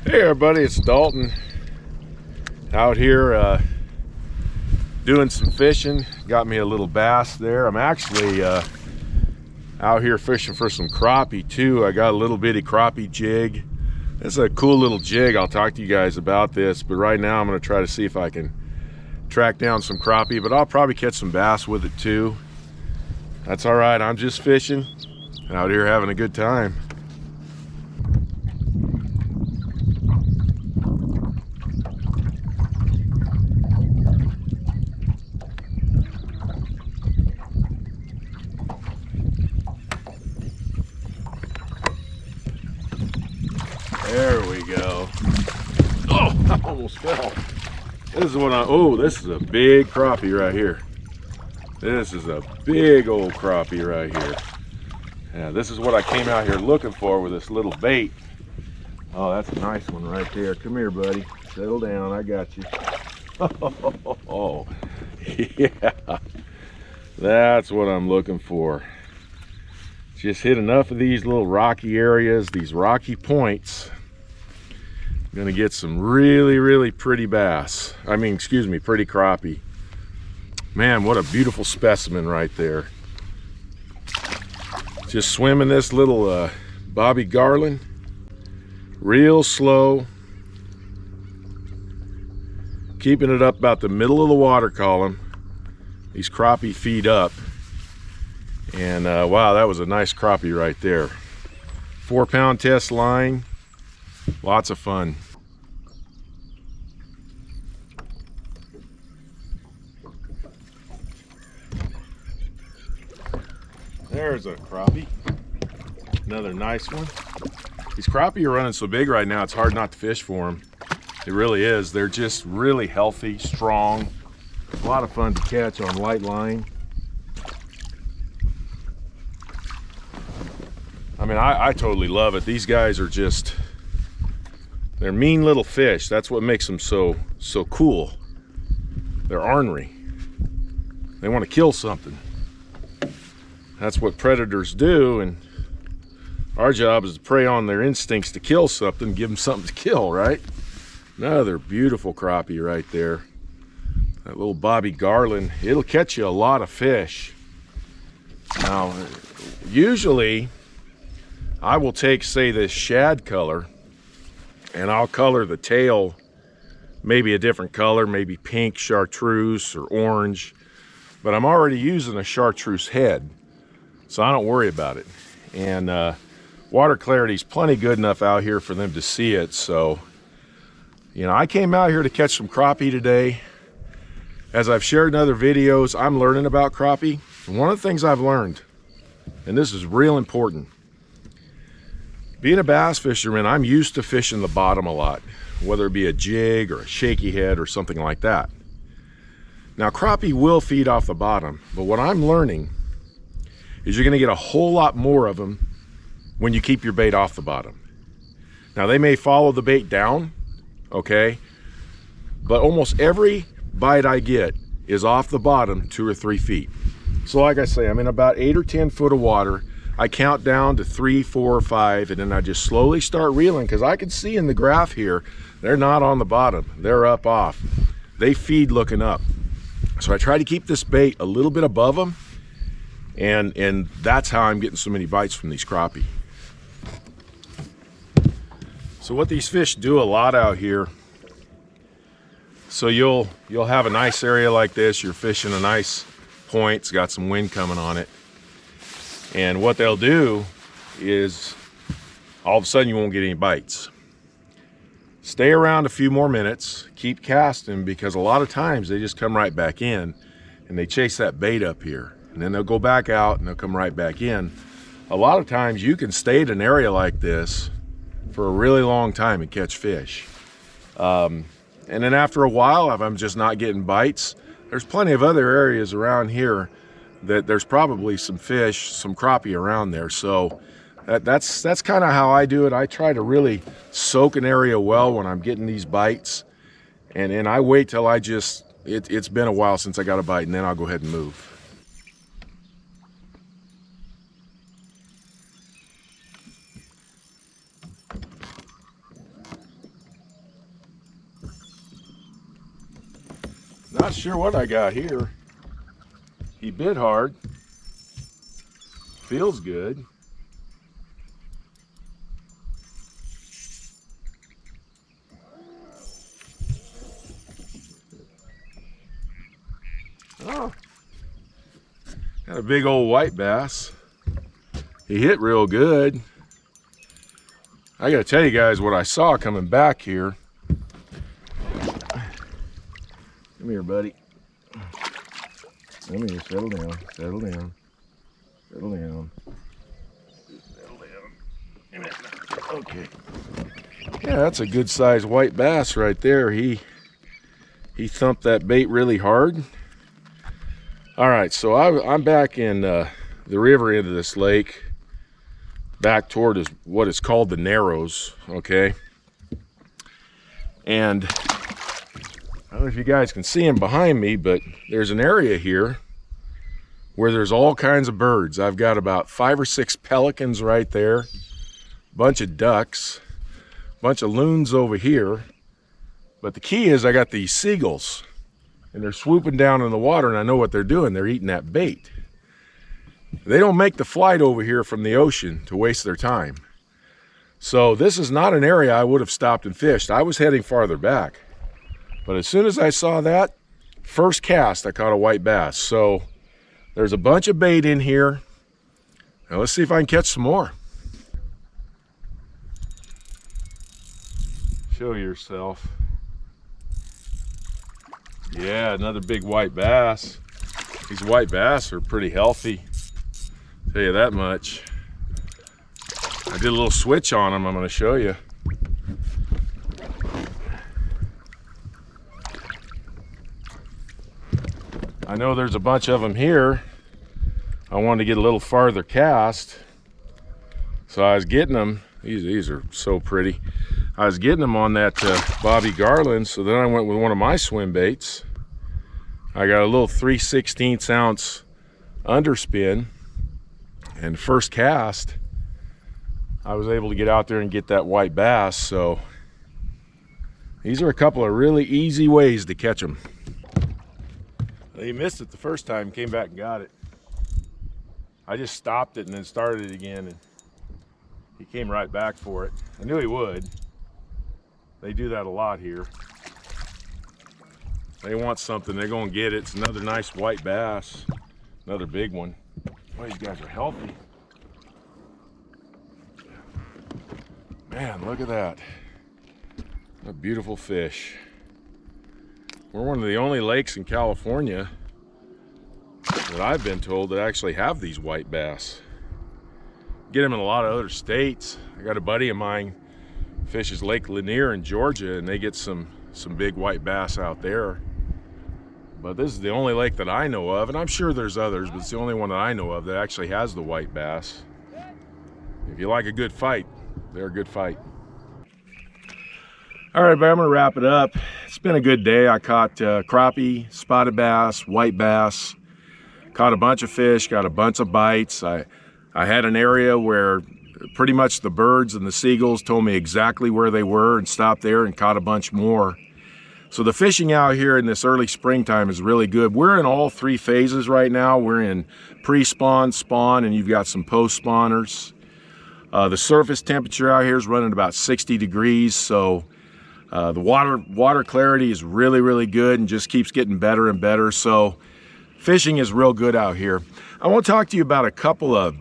Hey everybody, it's Dalton out here doing some fishing. Got me a little bass there. I'm actually out here fishing for some crappie too. I got a little bitty crappie jig. It's a cool little jig. I'll talk to you guys about this, but right now I'm going to try to see if I can track down some crappie, but I'll probably catch some bass with it too. That's all right. I'm just fishing out here having a good time. There we go. Oh, I almost fell. This is what this is a big crappie right here. This is a big old crappie right here. Yeah, this is what I came out here looking for with this little bait. Oh, that's a nice one right there. Come here, buddy. Settle down, I got you. Oh, yeah. That's what I'm looking for. Just hit enough of these little rocky areas, these rocky points. I'm gonna get some really pretty bass. Pretty crappie. Man, what a beautiful specimen right there. Just swimming this little Bobby Garland, real slow. Keeping it up about the middle of the water column. These crappie feed up. And wow, that was a nice crappie right there. 4-pound test line. Lots of fun. There's a crappie. Another nice one. These crappie are running so big right now, it's hard not to fish for them. It really is. They're just really healthy, strong. A lot of fun to catch on light line. I mean, I totally love it. These guys are just, they're mean little fish. That's what makes them so cool. They're ornery. They want to kill something. That's what predators do, and our job is to prey on their instincts to kill something, give them something to kill, right? Another beautiful crappie right there. That little Bobby Garland, it'll catch you a lot of fish. Now, usually, I will take, say, this shad color, and I'll color the tail maybe a different color, maybe pink chartreuse or orange, but I'm already using a chartreuse head, so I don't worry about it. And water clarity is plenty good enough out here for them to see it. So, you know, I came out here to catch some crappie today. As I've shared in other videos, I'm learning about crappie. And one of the things I've learned, and this is real important, being a bass fisherman, I'm used to fishing the bottom a lot, whether it be a jig or a shaky head or something like that. Now, crappie will feed off the bottom, but what I'm learning is you're gonna get a whole lot more of them when you keep your bait off the bottom. Now, they may follow the bait down, okay? But almost every bite I get is off the bottom 2 or 3 feet. So like I say, I'm in about 8 or 10 foot of water. I count down to 3, 4, or 5, and then I just slowly start reeling, because I can see in the graph here, they're not on the bottom, they're up off. They feed looking up. So I try to keep this bait a little bit above them, and that's how I'm getting so many bites from these crappie. So what these fish do a lot out here, so you'll have a nice area like this, you're fishing a nice point, it's got some wind coming on it, and what they'll do is all of a sudden you won't get any bites. Stay around a few more minutes, keep casting, because a lot of times they just come right back in and they chase that bait up here, and then they'll go back out and they'll come right back in. A lot of times you can stay at an area like this for a really long time and catch fish. And then after a while, if I'm just not getting bites, there's plenty of other areas around here that there's probably some fish, some crappie around there. So that's kind of how I do it. I try to really soak an area well when I'm getting these bites, and I wait till it's been a while since I got a bite, and then I'll go ahead and move. Not sure what I got here. He bit hard. Feels good. Oh, got a big old white bass. He hit real good. I gotta tell you guys what I saw coming back here. Come here, buddy. Come here, settle down, settle down, settle down. Settle down. Okay. Yeah, that's a good sized white bass right there. He thumped that bait really hard. All right, so I'm back in the river end of this lake, back toward what is called the Narrows, okay? And I don't know if you guys can see them behind me, but there's an area here where there's all kinds of birds. I've got about 5 or 6 pelicans right there, a bunch of ducks, a bunch of loons over here. But the key is I got these seagulls, and they're swooping down in the water, and I know what they're doing. They're eating that bait. They don't make the flight over here from the ocean to waste their time. So this is not an area I would have stopped and fished. I was heading farther back. But as soon as I saw that, first cast, I caught a white bass. So there's a bunch of bait in here. Now let's see if I can catch some more. Show yourself. Yeah, another big white bass. These white bass are pretty healthy. Tell you that much. I did a little switch on them. I'm going to show you. I know there's a bunch of them here. I wanted to get a little farther cast, so I was getting them. These are so pretty. I was getting them on that Bobby Garland, so then I went with one of my swim baits. I got a little 3/16 ounce underspin, and first cast, I was able to get out there and get that white bass. So these are a couple of really easy ways to catch them. He missed it the first time, came back and got it. I just stopped it and then started it again, and he came right back for it. I knew he would. They do that a lot here. They want something, they're gonna get it. It's another nice white bass, another big one. Boy, these guys are healthy. Man, look at that. What a beautiful fish. We're one of the only lakes in California that I've been told that actually have these white bass. Get them in a lot of other states. I got a buddy of mine fishes Lake Lanier in Georgia, and they get some big white bass out there. But this is the only lake that I know of, and I'm sure there's others, but it's the only one that I know of that actually has the white bass. If you like a good fight, they're a good fight. All right, but I'm gonna wrap it up. It's been a good day. I caught crappie, spotted bass, white bass, caught a bunch of fish, got a bunch of bites. I had an area where pretty much the birds and the seagulls told me exactly where they were, and stopped there and caught a bunch more. So the fishing out here in this early springtime is really good. We're in all 3 phases right now. We're in pre-spawn, spawn, and you've got some post-spawners. The surface temperature out here is running about 60 degrees, so the water clarity is really, really good and just keeps getting better and better. So fishing is real good out here. I want to talk to you about a couple of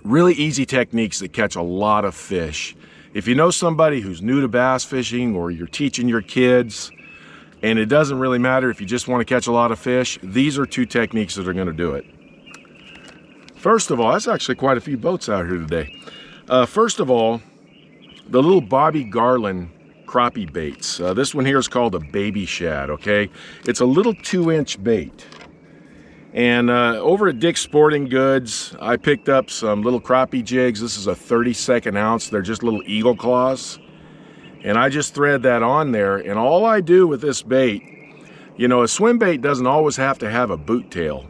really easy techniques that catch a lot of fish. If you know somebody who's new to bass fishing, or you're teaching your kids, and it doesn't really matter if you just want to catch a lot of fish, these are 2 techniques that are going to do it. First of all, that's actually quite a few boats out here today. First of all, the little Bobby Garland crappie baits. This one here is called a baby shad, okay? It's a little 2-inch bait. And over at Dick's Sporting Goods, I picked up some little crappie jigs. This is a 32nd ounce. They're just little eagle claws. And I just thread that on there. And all I do with this bait, you know, a swim bait doesn't always have to have a boot tail.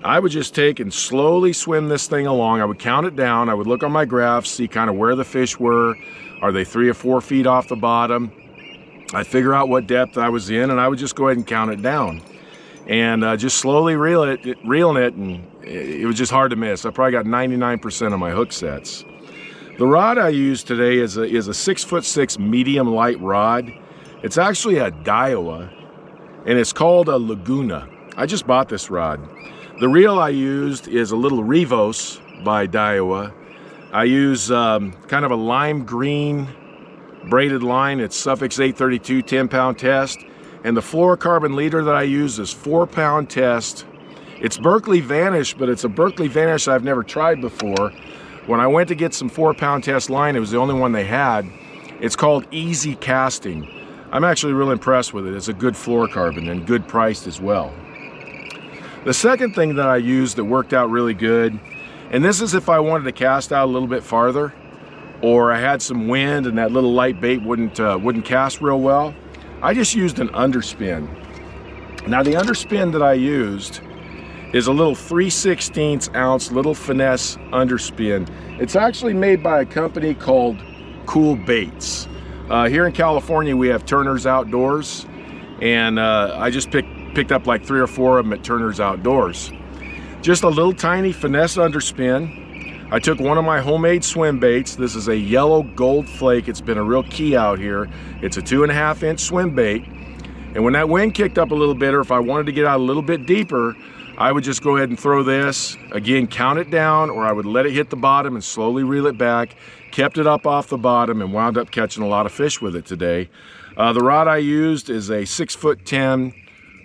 I would just take and slowly swim this thing along. I would count it down. I would look on my graphs, see kind of where the fish were. Are they 3 or 4 feet off the bottom? I'd figure out what depth I was in, and I would just go ahead and count it down. And just slowly reeling it, and it was just hard to miss. I probably got 99% of my hook sets. The rod I use today is a 6'6" medium light rod. It's actually a Daiwa, and it's called a Laguna. I just bought this rod. The reel I used is a little Revos by Daiwa. I use kind of a lime green braided line. It's Suffix 832 10-pound test. And the fluorocarbon leader that I use is 4-pound test. It's Berkeley Vanish, but it's a Berkeley Vanish I've never tried before. When I went to get some 4-pound test line, it was the only one they had. It's called Easy Casting. I'm actually real impressed with it. It's a good fluorocarbon and good priced as well. The second thing that I used that worked out really good, and this is if I wanted to cast out a little bit farther, or I had some wind and that little light bait wouldn't cast real well, I just used an underspin. Now the underspin that I used is a little 3/16 ounce little finesse underspin. It's actually made by a company called Cool Baits. Here in California we have Turner's Outdoors, and I just picked up like 3 or 4 of them at Turner's Outdoors. Just a little tiny finesse underspin. I took one of my homemade swim baits. This is a yellow gold flake. It's been a real key out here. It's a 2.5-inch swim bait. And when that wind kicked up a little bit, or if I wanted to get out a little bit deeper, I would just go ahead and throw this, again, count it down, or I would let it hit the bottom and slowly reel it back, kept it up off the bottom, and wound up catching a lot of fish with it today. The rod I used is a 6'10"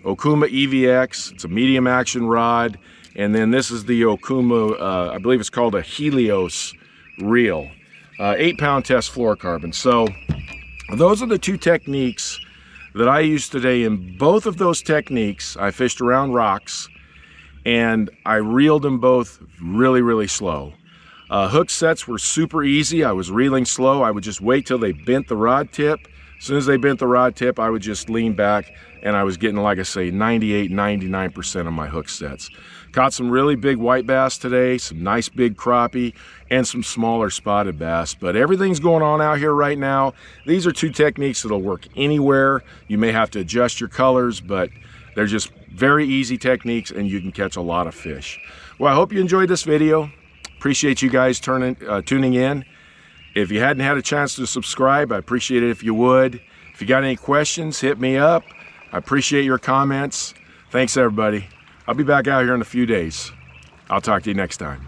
Okuma EVX. It's a medium action rod. And then this is the Okuma, I believe it's called a Helios reel. 8-pound test fluorocarbon. So those are the 2 techniques that I used today. In both of those techniques, I fished around rocks, and I reeled them both really, really slow. Hook sets were super easy. I was reeling slow. I would just wait till they bent the rod tip. As soon as they bent the rod tip, I would just lean back, and I was getting, like I say, 98, 99% of my hook sets. Caught some really big white bass today, some nice big crappie, and some smaller spotted bass. But everything's going on out here right now. These are 2 techniques that'll work anywhere. You may have to adjust your colors, but they're just very easy techniques, and you can catch a lot of fish. Well, I hope you enjoyed this video. Appreciate you guys tuning in. If you hadn't had a chance to subscribe, I appreciate it if you would. If you got any questions, hit me up. I appreciate your comments. Thanks, everybody. I'll be back out here in a few days. I'll talk to you next time.